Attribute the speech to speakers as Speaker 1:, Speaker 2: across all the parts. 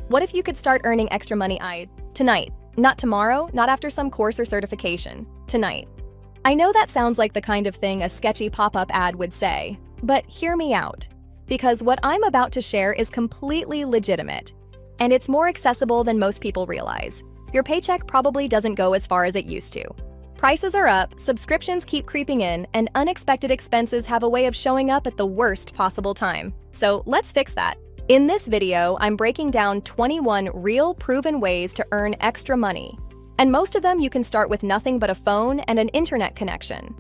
Speaker 1: What if you could start earning extra money tonight? Not tomorrow, not after some course or certification. Tonight. I know that sounds like the kind of thing a sketchy pop-up ad would say, but hear me out. Because what I'm about to share is completely legitimate, and it's more accessible than most people realize. Your paycheck probably doesn't go as far as it used to. Prices are up, subscriptions keep creeping in, and unexpected expenses have a way of showing up at the worst possible time. So let's fix that. In this video, I'm breaking down 21 real proven ways to earn extra money. And most of them you can start with nothing but a phone and an internet connection.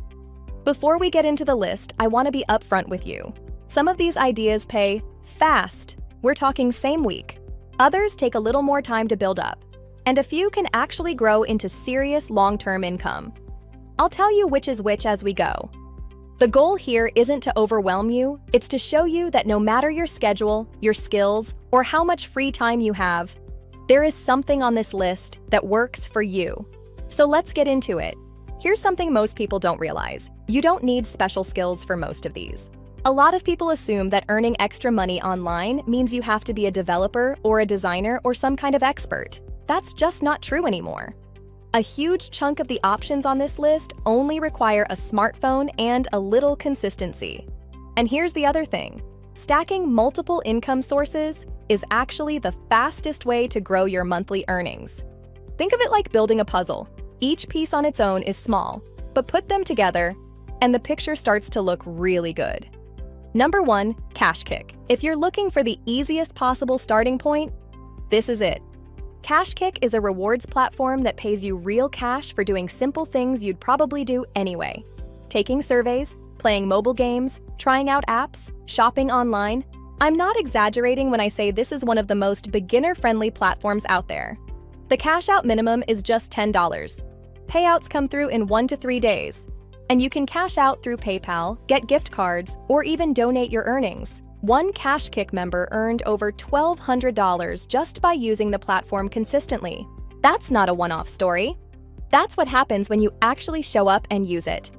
Speaker 1: Before we get into the list, I want to be upfront with you. Some of these ideas pay fast. We're talking same week. Others take a little more time to build up. And a few can actually grow into serious long-term income. I'll tell you which is which as we go. The goal here isn't to overwhelm you, it's to show you that no matter your schedule, your skills, or how much free time you have, there is something on this list that works for you. So let's get into it. Here's something most people don't realize. You don't need special skills for most of these. A lot of people assume that earning extra money online means you have to be a developer or a designer or some kind of expert. That's just not true anymore. A huge chunk of the options on this list only require a smartphone and a little consistency. And here's the other thing. Stacking multiple income sources is actually the fastest way to grow your monthly earnings. Think of it like building a puzzle. Each piece on its own is small, but put them together, and the picture starts to look really good. Number 1, KashKick. If you're looking for the easiest possible starting point, this is it. KashKick is a rewards platform that pays you real cash for doing simple things you'd probably do anyway. Taking surveys, playing mobile games, trying out apps, shopping online. I'm not exaggerating when I say this is one of the most beginner-friendly platforms out there. The cash-out minimum is just $10. Payouts come through in 1 to 3 days, and you can cash out through PayPal, get gift cards, or even donate your earnings. One KashKick member earned over $1,200 just by using the platform consistently. That's not a one-off story. That's what happens when you actually show up and use it.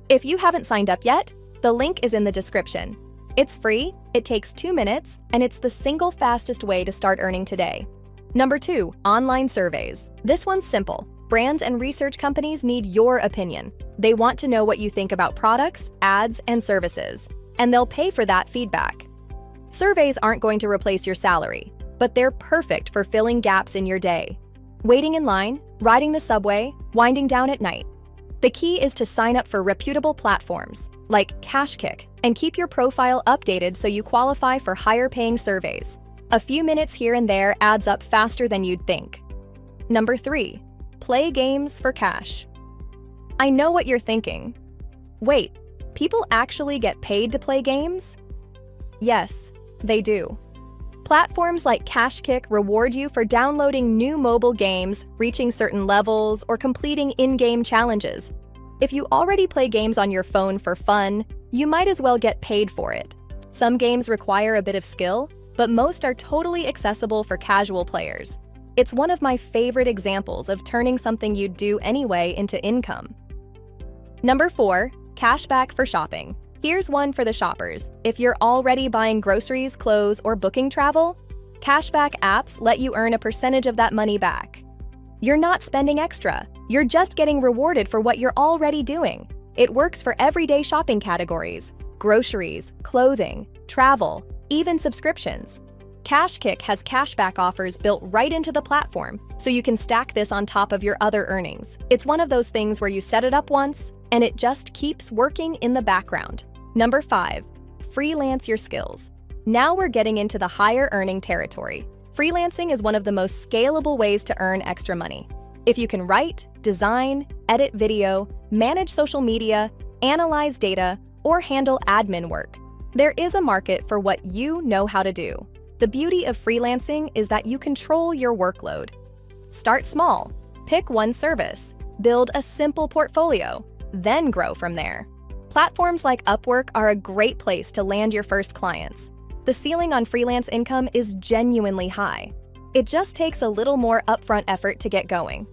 Speaker 1: If you haven't signed up yet, the link is in the description. It's free, it takes 2 minutes, and it's the single fastest way to start earning today. Number 2, online surveys. This one's simple. Brands and research companies need your opinion. They want to know what you think about products, ads, and services, and they'll pay for that feedback. Surveys aren't going to replace your salary, but they're perfect for filling gaps in your day. Waiting in line, riding the subway, winding down at night. The key is to sign up for reputable platforms, like KashKick, and keep your profile updated so you qualify for higher-paying surveys. A few minutes here and there adds up faster than you'd think. Number 3, play games for cash. I know what you're thinking. Wait, people actually get paid to play games? Yes, they do. Platforms like KashKick reward you for downloading new mobile games, reaching certain levels, or completing in-game challenges. If you already play games on your phone for fun, you might as well get paid for it. Some games require a bit of skill, but most are totally accessible for casual players. It's one of my favorite examples of turning something you'd do anyway into income. Number 4, cashback for shopping. Here's one for the shoppers. If you're already buying groceries, clothes, or booking travel, cashback apps let you earn a percentage of that money back. You're not spending extra. You're just getting rewarded for what you're already doing. It works for everyday shopping categories: groceries, clothing, travel, even subscriptions. KashKick has cashback offers built right into the platform, so you can stack this on top of your other earnings. It's one of those things where you set it up once, and it just keeps working in the background. Number 5, freelance your skills. Now we're getting into the higher earning territory. Freelancing is one of the most scalable ways to earn extra money. If you can write, design, edit video, manage social media, analyze data, or handle admin work, there is a market for what you know how to do. The beauty of freelancing is that you control your workload. Start small, pick one service, build a simple portfolio, then grow from there. Platforms like Upwork are a great place to land your first clients. The ceiling on freelance income is genuinely high. It just takes a little more upfront effort to get going.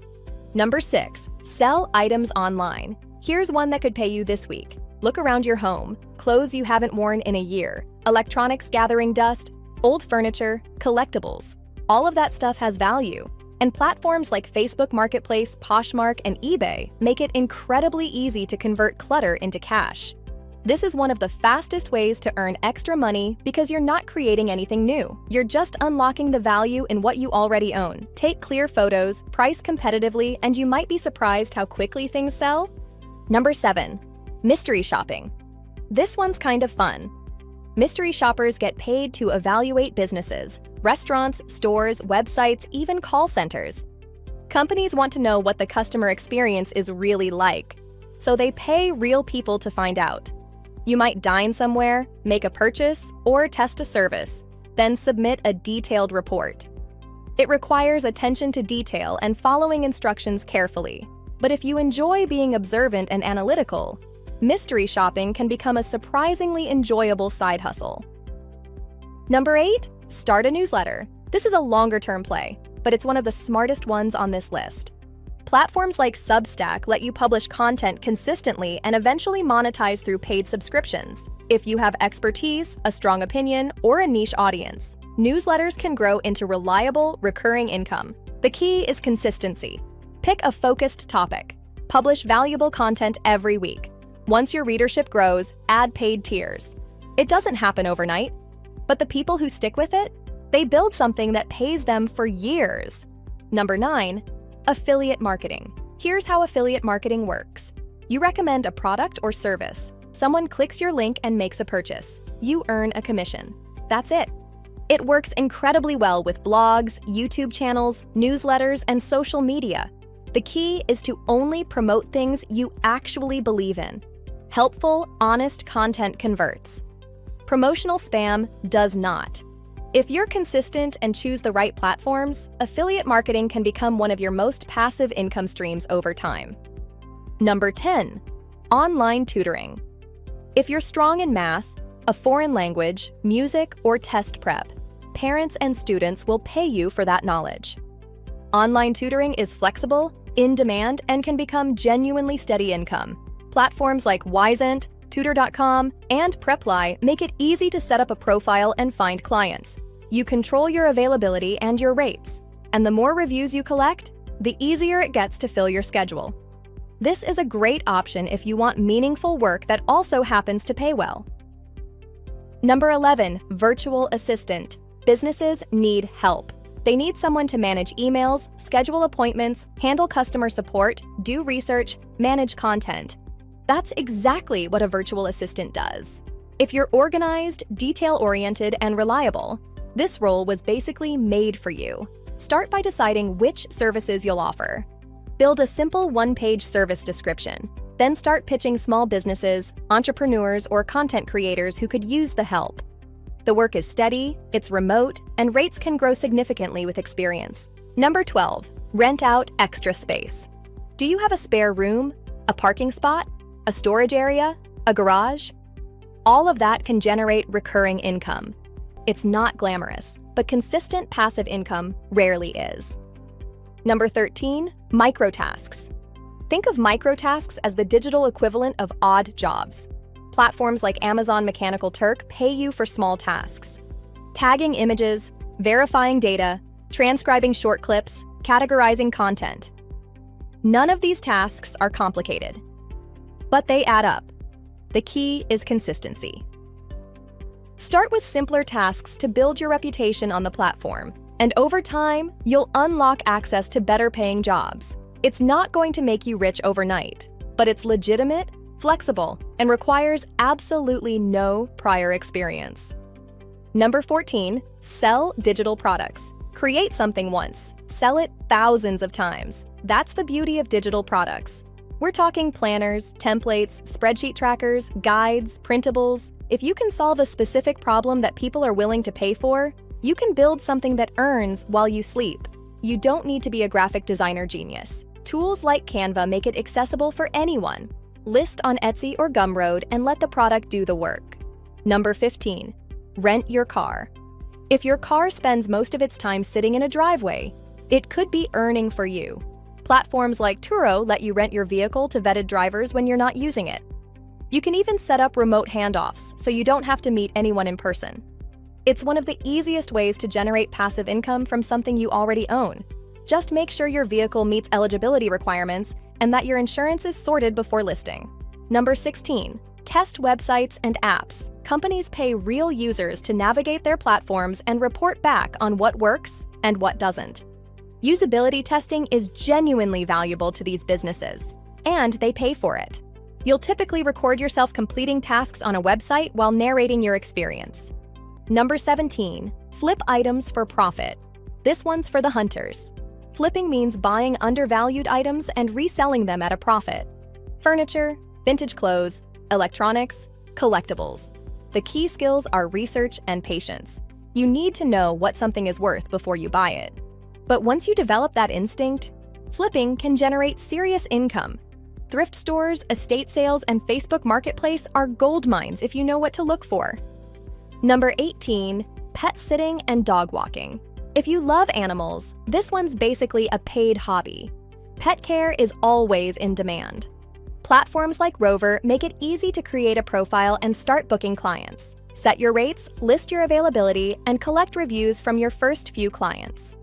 Speaker 1: Number 6, sell items online. Here's one that could pay you this week. Look around your home. Clothes you haven't worn in a year, electronics gathering dust, old furniture, collectibles. All of that stuff has value, and platforms like Facebook Marketplace, Poshmark, and eBay make it incredibly easy to convert clutter into cash. This is one of the fastest ways to earn extra money because you're not creating anything new. You're just unlocking the value in what you already own. Take clear photos, price competitively, and you might be surprised how quickly things sell. Number 7. Mystery shopping. This one's kind of fun. Mystery shoppers get paid to evaluate businesses, restaurants, stores, websites, even call centers. Companies want to know what the customer experience is really like, so they pay real people to find out. You might dine somewhere, make a purchase, or test a service, then submit a detailed report. It requires attention to detail and following instructions carefully. But if you enjoy being observant and analytical, mystery shopping can become a surprisingly enjoyable side hustle. Number 8, start a newsletter. This is a longer-term play, but it's one of the smartest ones on this list. Platforms like Substack let you publish content consistently and eventually monetize through paid subscriptions. If you have expertise, a strong opinion, or a niche audience, newsletters can grow into reliable, recurring income. The key is consistency. Pick a focused topic. Publish valuable content every week. Once your readership grows, add paid tiers. It doesn't happen overnight, but the people who stick with it, they build something that pays them for years. Number 9, affiliate marketing. Here's how affiliate marketing works. You recommend a product or service. Someone clicks your link and makes a purchase. You earn a commission. That's it. It works incredibly well with blogs, YouTube channels, newsletters, and social media. The key is to only promote things you actually believe in. Helpful, honest content converts. Promotional spam does not. If you're consistent and choose the right platforms, affiliate marketing can become one of your most passive income streams over time. Number 10, online tutoring. If you're strong in math, a foreign language, music, or test prep, parents and students will pay you for that knowledge. Online tutoring is flexible, in demand, and can become genuinely steady income. Platforms like Wisent, Tutor.com, and Preply make it easy to set up a profile and find clients. You control your availability and your rates, and the more reviews you collect, the easier it gets to fill your schedule. This is a great option if you want meaningful work that also happens to pay well. Number 11, virtual assistant. Businesses need help. They need someone to manage emails, schedule appointments, handle customer support, do research, manage content. That's exactly what a virtual assistant does. If you're organized, detail-oriented, and reliable, this role was basically made for you. Start by deciding which services you'll offer. Build a simple one-page service description. Then start pitching small businesses, entrepreneurs, or content creators who could use the help. The work is steady, it's remote, and rates can grow significantly with experience. Number 12, rent out extra space. Do you have a spare room, a parking spot, a storage area, a garage? All of that can generate recurring income. It's not glamorous, but consistent passive income rarely is. Number 13, microtasks. Think of microtasks as the digital equivalent of odd jobs. Platforms like Amazon Mechanical Turk pay you for small tasks. Tagging images, verifying data, transcribing short clips, categorizing content. None of these tasks are complicated, but they add up. The key is consistency. Start with simpler tasks to build your reputation on the platform, and over time, you'll unlock access to better-paying jobs. It's not going to make you rich overnight, but it's legitimate, flexible, and requires absolutely no prior experience. Number 14, sell digital products. Create something once, sell it thousands of times. That's the beauty of digital products. We're talking planners, templates, spreadsheet trackers, guides, printables. If you can solve a specific problem that people are willing to pay for, you can build something that earns while you sleep. You don't need to be a graphic designer genius. Tools like Canva make it accessible for anyone. List on Etsy or Gumroad and let the product do the work. Number 15, rent your car. If your car spends most of its time sitting in a driveway, it could be earning for you. Platforms like Turo let you rent your vehicle to vetted drivers when you're not using it. You can even set up remote handoffs so you don't have to meet anyone in person. It's one of the easiest ways to generate passive income from something you already own. Just make sure your vehicle meets eligibility requirements and that your insurance is sorted before listing. Number 16. Test websites and apps. Companies pay real users to navigate their platforms and report back on what works and what doesn't. Usability testing is genuinely valuable to these businesses, and they pay for it. You'll typically record yourself completing tasks on a website while narrating your experience. Number 17. Flip items for profit. This one's for the hunters. Flipping means buying undervalued items and reselling them at a profit. Furniture, vintage clothes, electronics, collectibles. The key skills are research and patience. You need to know what something is worth before you buy it. But once you develop that instinct, flipping can generate serious income. Thrift stores, estate sales, and Facebook Marketplace are gold mines if you know what to look for. Number 18. Pet sitting and dog walking. If you love animals, this one's basically a paid hobby. Pet care is always in demand. Platforms like Rover make it easy to create a profile and start booking clients. Set your rates, list your availability, and collect reviews from your first few clients.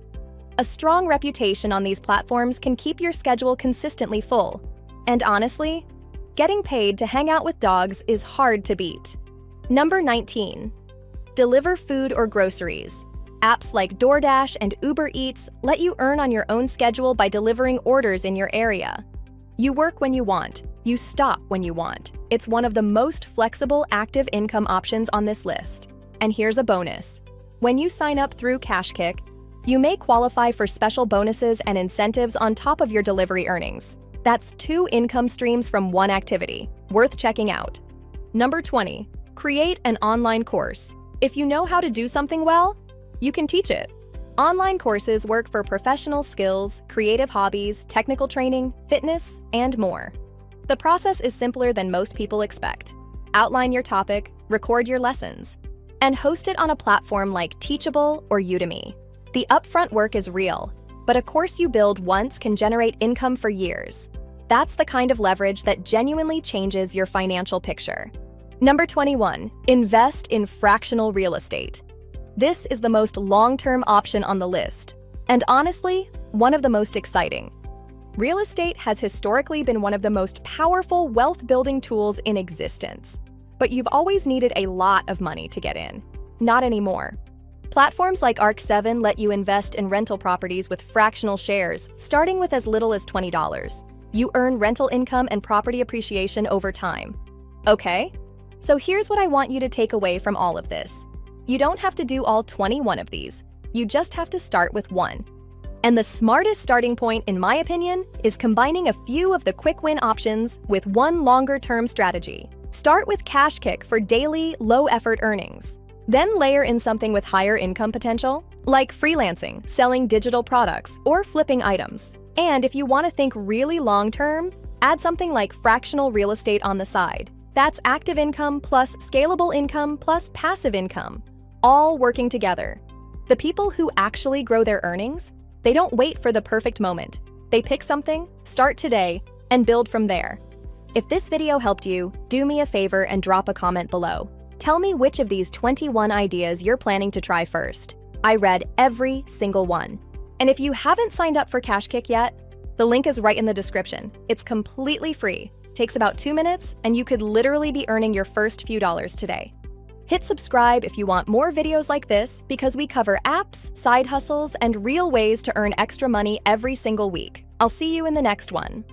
Speaker 1: A strong reputation on these platforms can keep your schedule consistently full. And honestly, getting paid to hang out with dogs is hard to beat. Number 19. Deliver food or groceries. Apps like DoorDash and Uber Eats let you earn on your own schedule by delivering orders in your area. You work when you want. You stop when you want. It's one of the most flexible active income options on this list. And here's a bonus. When you sign up through KashKick, you may qualify for special bonuses and incentives on top of your delivery earnings. That's 2 income streams from one activity. Worth checking out. Number 20. Create an online course. If you know how to do something well, you can teach it. Online courses work for professional skills, creative hobbies, technical training, fitness, and more. The process is simpler than most people expect. Outline your topic, record your lessons, and host it on a platform like Teachable or Udemy. The upfront work is real, but a course you build once can generate income for years. That's the kind of leverage that genuinely changes your financial picture. Number 21. Invest in fractional real estate. This is the most long-term option on the list, and honestly, one of the most exciting. Real estate has historically been one of the most powerful wealth-building tools in existence, but you've always needed a lot of money to get in. Not anymore. Platforms like ARC7 let you invest in rental properties with fractional shares, starting with as little as $20. You earn rental income and property appreciation over time. Okay? So here's what I want you to take away from all of this. You don't have to do all 21 of these. You just have to start with one. And the smartest starting point, in my opinion, is combining a few of the quick win options with one longer-term strategy. Start with KashKick for daily, low-effort earnings. Then layer in something with higher income potential, like freelancing, selling digital products, or flipping items. And if you want to think really long-term, add something like fractional real estate on the side. That's active income plus scalable income plus passive income, all working together. The people who actually grow their earnings, they don't wait for the perfect moment. They pick something, start today, and build from there. If this video helped you, do me a favor and drop a comment below. Tell me which of these 21 ideas you're planning to try first. I read every single one. And if you haven't signed up for KashKick yet, the link is right in the description. It's completely free, takes about 2 minutes, and you could literally be earning your first few dollars today. Hit subscribe if you want more videos like this because we cover apps, side hustles, and real ways to earn extra money every single week. I'll see you in the next one.